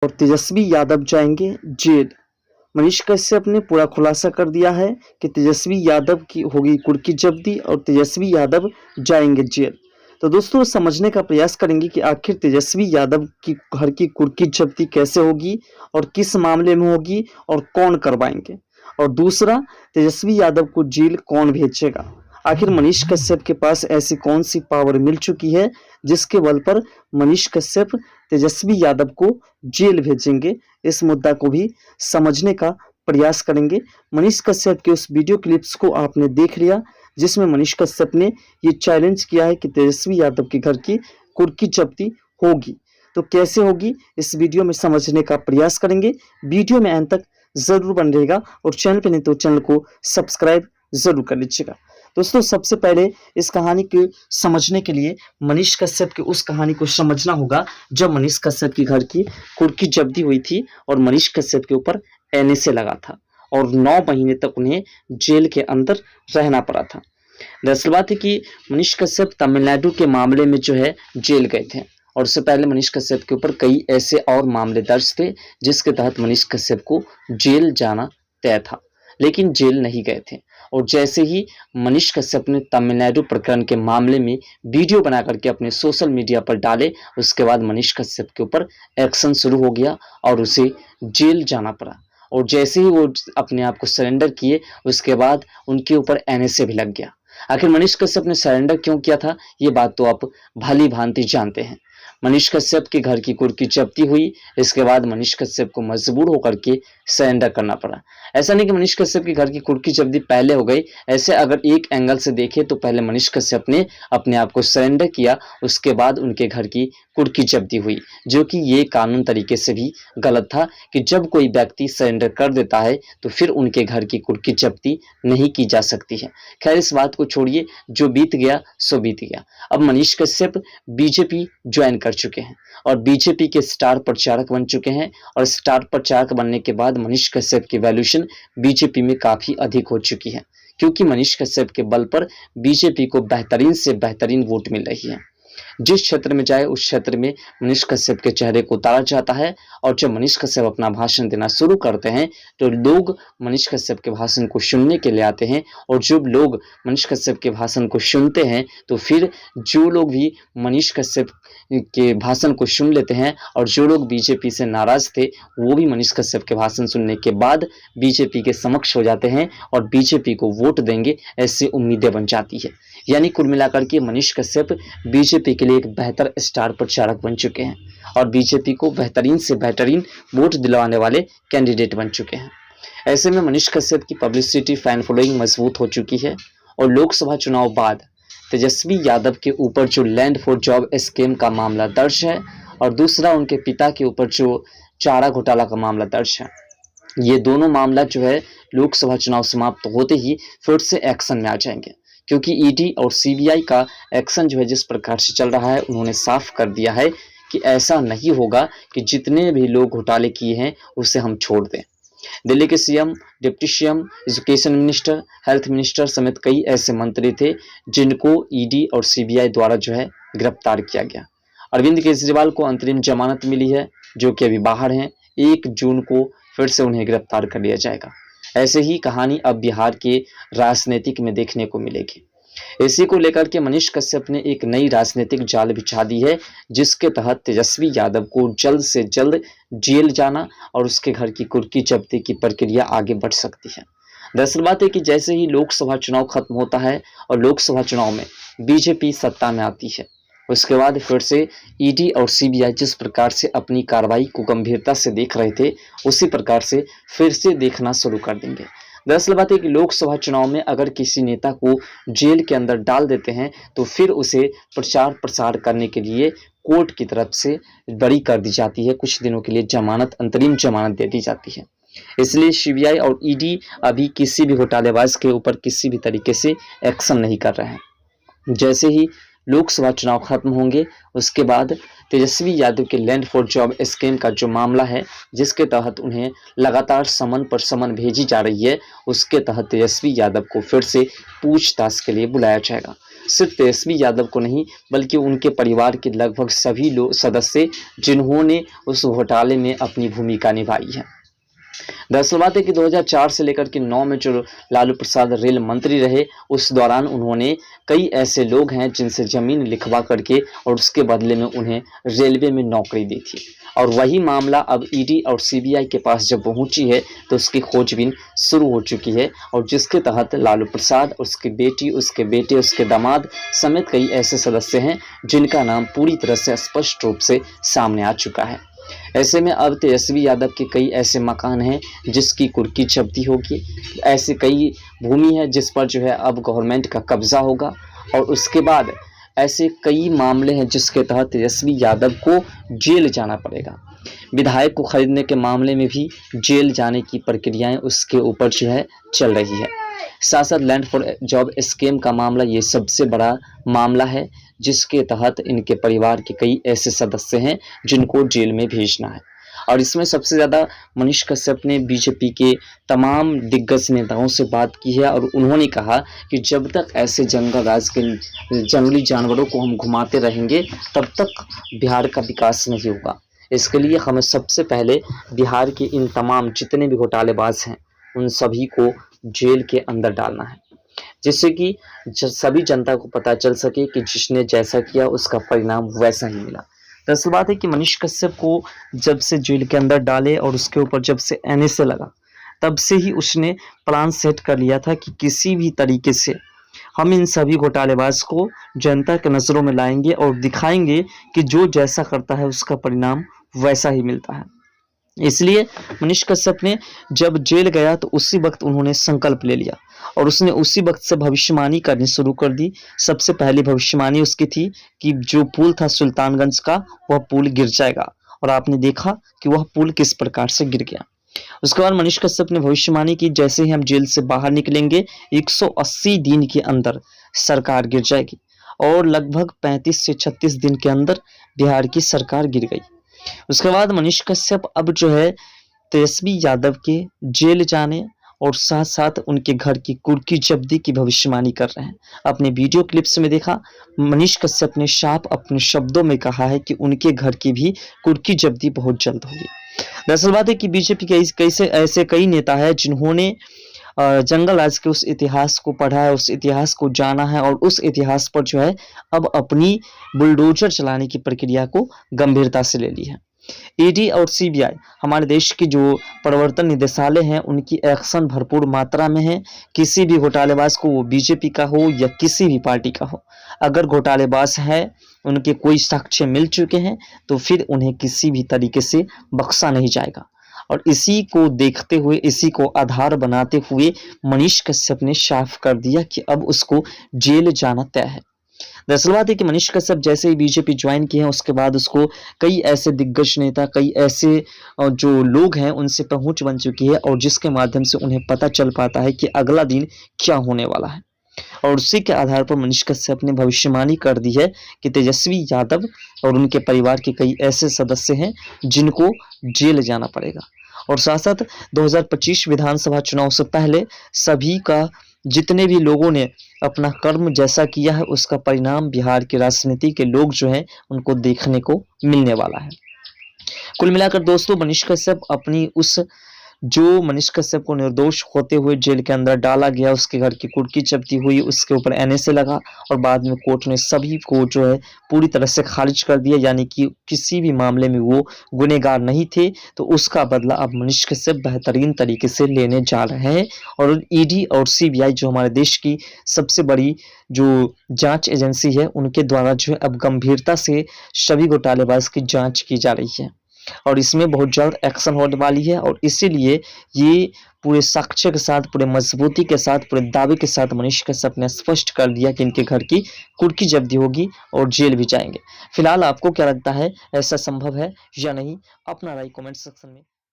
और तेजस्वी यादव जाएंगे जेल। मनीष कश्यप ने पूरा खुलासा कर दिया है कि तेजस्वी यादव की होगी कुर्की जब्ती और तेजस्वी यादव जाएंगे जेल। तो दोस्तों समझने का प्रयास करेंगे कि आखिर तेजस्वी यादव की घर की कुर्की जब्ती कैसे होगी और किस मामले में होगी और कौन करवाएंगे, और दूसरा तेजस्वी यादव को जेल कौन भेजेगा। आखिर मनीष कश्यप के पास ऐसी कौन सी पावर मिल चुकी है जिसके बल पर मनीष कश्यप तेजस्वी यादव को जेल भेजेंगे। इस मुद्दा को भी समझने का प्रयास करेंगे। मनीष कश्यप के उस वीडियो क्लिप्स को आपने देख लिया जिसमें मनीष कश्यप ने ये चैलेंज किया है कि तेजस्वी यादव के घर की कुर्की जब्ती होगी। तो कैसे होगी इस वीडियो में समझने का प्रयास करेंगे। वीडियो में अंत तक जरूर बन रहेगा और चैनल पर नहीं तो चैनल को सब्सक्राइब जरूर कर लीजिएगा। दोस्तों सबसे पहले इस कहानी को समझने के लिए मनीष कश्यप की उस कहानी को समझना होगा जब मनीष कश्यप की घर की कुर्की जब्ती हुई थी और मनीष कश्यप के ऊपर एनएसए लगा था और 9 महीने तक उन्हें जेल के अंदर रहना पड़ा था। दरअसल बात है कि मनीष कश्यप तमिलनाडु के मामले में जो है जेल गए थे और उससे पहले मनीष कश्यप के ऊपर कई ऐसे और मामले दर्ज थे जिसके तहत मनीष कश्यप को जेल जाना तय था, लेकिन जेल नहीं गए थे। और जैसे ही मनीष कश्यप ने तमिलनाडु प्रकरण के मामले में वीडियो बना करके अपने सोशल मीडिया पर डाले, उसके बाद मनीष कश्यप के ऊपर एक्शन शुरू हो गया और उसे जेल जाना पड़ा। और जैसे ही वो अपने आप को सरेंडर किए उसके बाद उनके ऊपर एनएसए भी लग गया। आखिर मनीष कश्यप ने सरेंडर क्यों किया था ये बात तो आप भली भांति जानते हैं। मनीष कश्यप के घर की कुर्की जब्ती हुई, इसके बाद मनीष कश्यप को मजबूर होकर के सरेंडर करना पड़ा। ऐसा नहीं कि मनीष कश्यप के घर की कुर्की जब्ती पहले हो गई, ऐसे अगर एक एंगल से देखें तो पहले मनीष कश्यप ने अपने आप को सरेंडर किया, उसके बाद उनके घर की कुर्की जब्ती हुई, जो कि ये कानून तरीके से भी गलत था कि जब कोई व्यक्ति सरेंडर कर देता है तो फिर उनके घर की कुर्की जब्ती नहीं की जा सकती है। खैर इस बात को छोड़िए, जो बीत गया सो बीत गया। अब मनीष कश्यप बीजेपी ज्वाइन कर चुके हैं और बीजेपी के स्टार प्रचारक बन चुके हैं और स्टार प्रचारक बनने के बाद मनीष कश्यप की वैल्यूएशन बीजेपी में काफी अधिक हो चुकी है, क्योंकि मनीष कश्यप के बल पर बीजेपी को बेहतरीन से बेहतरीन वोट मिल रही है। जिस क्षेत्र में जाए उस क्षेत्र में मनीष कश्यप के चेहरे को उतारा जाता है और जब मनीष कश्यप अपना भाषण देना शुरू करते हैं तो लोग मनीष कश्यप के भाषण को सुनने के लिए आते हैं और जब लोग मनीष कश्यप के भाषण को सुनते हैं तो फिर जो लोग भी मनीष कश्यप के भाषण को सुन लेते हैं और जो लोग बीजेपी से नाराज थे वो भी मनीष कश्यप के भाषण सुनने के बाद बीजेपी के समक्ष हो जाते हैं और बीजेपी को वोट देंगे, ऐसी उम्मीदें बन जाती है। यानी कुल मिलाकर के मनीष कश्यप बीजेपी के लिए एक बेहतर स्टार प्रचारक बन चुके हैं और बीजेपी को बेहतरीन से बेहतरीन वोट दिलवाने वाले कैंडिडेट बन चुके हैं। ऐसे में मनीष कश्यप की पब्लिसिटी, फैन फॉलोइंग मजबूत हो चुकी है और लोकसभा चुनाव बाद तेजस्वी यादव के ऊपर जो लैंड फॉर जॉब स्कीम का मामला दर्ज है और दूसरा उनके पिता के ऊपर जो चारा घोटाला का मामला दर्ज है, ये दोनों मामला जो है लोकसभा चुनाव समाप्त होते ही फिर से एक्शन में आ जाएंगे, क्योंकि ईडी और सीबीआई का एक्शन जो है जिस प्रकार से चल रहा है उन्होंने साफ कर दिया है कि ऐसा नहीं होगा कि जितने भी लोग घोटाले किए हैं उसे हम छोड़ दें। दिल्ली के CM, deputy CM, education minister, health minister समेत कई ऐसे मंत्री थे जिनको ईडी और सीबीआई द्वारा जो है गिरफ्तार किया गया। अरविंद केजरीवाल को अंतरिम जमानत मिली है जो कि अभी बाहर हैं। 1 जून को फिर से उन्हें गिरफ्तार कर लिया जाएगा। ऐसे ही कहानी अब बिहार के राजनीतिक में देखने को मिलेगी। इसी को लेकर के मनीष कश्यप ने एक नई राजनीतिक जाल बिछा दी है जिसके तहत तेजस्वी यादव को जल्द से जल्द जेल जाना और उसके घर की कुर्की जब्ती की प्रक्रिया आगे बढ़ सकती है। दरअसल बात है कि जैसे ही लोकसभा चुनाव खत्म होता है और लोकसभा चुनाव में बीजेपी सत्ता में आती है, उसके बाद फिर से ईडी और सीबीआई जिस प्रकार से अपनी कार्रवाई को गंभीरता से देख रहे थे उसी प्रकार से फिर से देखना शुरू कर देंगे। दरअसल बात है कि लोकसभा चुनाव में अगर किसी नेता को जेल के अंदर डाल देते हैं तो फिर उसे प्रचार प्रसार करने के लिए कोर्ट की तरफ से बरी कर दी जाती है, कुछ दिनों के लिए जमानत, अंतरिम जमानत दे दी जाती है। इसलिए सीबीआई और ईडी अभी किसी भी घोटालेबाज के ऊपर किसी भी तरीके से एक्शन नहीं कर रहे हैं। जैसे ही लोकसभा चुनाव खत्म होंगे उसके बाद तेजस्वी यादव के लैंड फॉर जॉब स्कीम का जो मामला है जिसके तहत उन्हें लगातार समन पर समन भेजी जा रही है, उसके तहत तेजस्वी यादव को फिर से पूछताछ के लिए बुलाया जाएगा। सिर्फ तेजस्वी यादव को नहीं बल्कि उनके परिवार के लगभग सभी लोग सदस्य जिन्होंने उस घोटाले में अपनी भूमिका निभाई है। दरअसल बात है कि 2004 से लेकर के 9 में जो लालू प्रसाद रेल मंत्री रहे, उस दौरान उन्होंने कई ऐसे लोग हैं जिनसे ज़मीन लिखवा करके और उसके बदले में उन्हें रेलवे में नौकरी दी थी। और वही मामला अब ईडी और सीबीआई के पास जब पहुंची है तो उसकी खोजबीन शुरू हो चुकी है, और जिसके तहत लालू प्रसाद, उसकी बेटी, उसके बेटे, उसके दामाद समेत कई ऐसे सदस्य हैं जिनका नाम पूरी तरह से स्पष्ट रूप से सामने आ चुका है। ऐसे में अब तेजस्वी यादव के कई ऐसे मकान हैं जिसकी कुर्की जब्ती होगी, ऐसे कई भूमि है जिस पर जो है अब गवर्नमेंट का कब्जा होगा, और उसके बाद ऐसे कई मामले हैं जिसके तहत तेजस्वी यादव को जेल जाना पड़ेगा। विधायक को खरीदने के मामले में भी जेल जाने की प्रक्रियाएं उसके ऊपर जो है चल रही है। साथ साथ लैंड फॉर जॉब स्कीम का मामला ये सबसे बड़ा मामला है जिसके तहत इनके परिवार के कई ऐसे सदस्य हैं जिनको जेल में भेजना है। और इसमें सबसे ज़्यादा मनीष कश्यप ने बीजेपी के तमाम दिग्गज नेताओं से बात की है, और उन्होंने कहा कि जब तक ऐसे जंगल राज के जंगली जानवरों को हम घुमाते रहेंगे तब तक बिहार का विकास नहीं होगा। इसके लिए हमें सबसे पहले बिहार के इन तमाम जितने भी घोटालेबाज हैं उन सभी को जेल के अंदर डालना है, जिससे कि सभी जनता को पता चल सके कि जिसने जैसा किया उसका परिणाम वैसा ही मिला। दरअसल बात है कि मनीष कश्यप को जब से जेल के अंदर डाले और उसके ऊपर जब से एनएसए लगा, तब से ही उसने प्लान सेट कर लिया था कि किसी भी तरीके से हम इन सभी घोटालेबाज को जनता के नज़रों में लाएंगे और दिखाएंगे कि जो जैसा करता है उसका परिणाम वैसा ही मिलता है। इसलिए मनीष कश्यप ने जब जेल गया तो उसी वक्त उन्होंने संकल्प ले लिया और उसने उसी वक्त से भविष्यवाणी करनी शुरू कर दी। सबसे पहली भविष्यवाणी उसकी थी कि जो पुल था सुल्तानगंज का, वह पुल गिर जाएगा, और आपने देखा कि वह पुल किस प्रकार से गिर गया। उसके बाद मनीष कश्यप ने भविष्यवाणी की जैसे ही हम जेल से बाहर निकलेंगे 180 दिन के अंदर सरकार गिर जाएगी, और लगभग 35 से 36 दिन के अंदर बिहार की सरकार गिर गई। उसके बाद मनीष कश्यप अब जो है तेजस्वी यादव के जेल जाने और साथ साथ उनके घर की कुर्की जब्ती की भविष्यवाणी कर रहे हैं। अपने वीडियो क्लिप्स में देखा, मनीष कश्यप ने साफ अपने शब्दों में कहा है कि उनके घर की भी कुर्की जब्ती बहुत जल्द होगी। दरअसल बात है कि बीजेपी के ऐसे कई नेता हैं जिन्होंने जंगल राज के उस इतिहास को पढ़ा है, उस इतिहास को जाना है, और उस इतिहास पर जो है अब अपनी बुलडोजर चलाने की प्रक्रिया को गंभीरता से ले ली है। ईडी और सीबीआई हमारे देश की जो प्रवर्तन निदेशालय हैं उनकी एक्शन भरपूर मात्रा में है। किसी भी घोटालेबाज को, वो बीजेपी का हो या किसी भी पार्टी का हो, अगर घोटालेबाज है, उनके कोई साक्ष्य मिल चुके हैं, तो फिर उन्हें किसी भी तरीके से बख्शा नहीं जाएगा। और इसी को देखते हुए, इसी को आधार बनाते हुए मनीष कश्यप ने साफ कर दिया कि अब उसको जेल जाना तय है। दरअसल बात है कि मनीष कश्यप जैसे ही बीजेपी ज्वाइन किए हैं उसके बाद उसको कई ऐसे दिग्गज नेता, कई ऐसे जो लोग हैं उनसे पहुंच बन चुकी है, और जिसके माध्यम से उन्हें पता चल पाता है कि अगला दिन क्या होने वाला है। और उसी के आधार पर मनीष कश्यप ने भविष्यवाणी कर दी है कि तेजस्वी यादव और उनके परिवार के कई ऐसे सदस्य हैं जिनको जेल जाना पड़ेगा। और साथ साथ 2025 विधानसभा चुनाव से पहले सभी का, जितने भी लोगों ने अपना कर्म जैसा किया है, उसका परिणाम बिहार की राजनीति के लोग जो हैं उनको देखने को मिलने वाला है। कुल मिलाकर दोस्तों, मनीष कश्यप को निर्दोष होते हुए जेल के अंदर डाला गया, उसके घर की कुर्की जब्ती हुई, उसके ऊपर एनएसए लगा, और बाद में कोर्ट ने सभी को जो है पूरी तरह से खारिज कर दिया, यानी कि किसी भी मामले में वो गुनहगार नहीं थे। तो उसका बदला अब मनीष कश्यप बेहतरीन तरीके से लेने जा रहे हैं, और ईडी और सीबीआई जो हमारे देश की सबसे बड़ी जो जांच एजेंसी है, उनके द्वारा जो है अब गंभीरता से सभी घोटालेबाज की जांच की जा रही है, और इसमें बहुत जल्द एक्शन होने वाली है। और इसीलिए ये पूरे साक्ष्य के साथ, पूरे मजबूती के साथ, पूरे दावे के साथ मनीष कश्यप ने स्पष्ट कर दिया कि इनके घर की कुर्की जब्ती होगी और जेल भी जाएंगे। फिलहाल आपको क्या लगता है, ऐसा संभव है या नहीं? अपना राय कमेंट सेक्शन में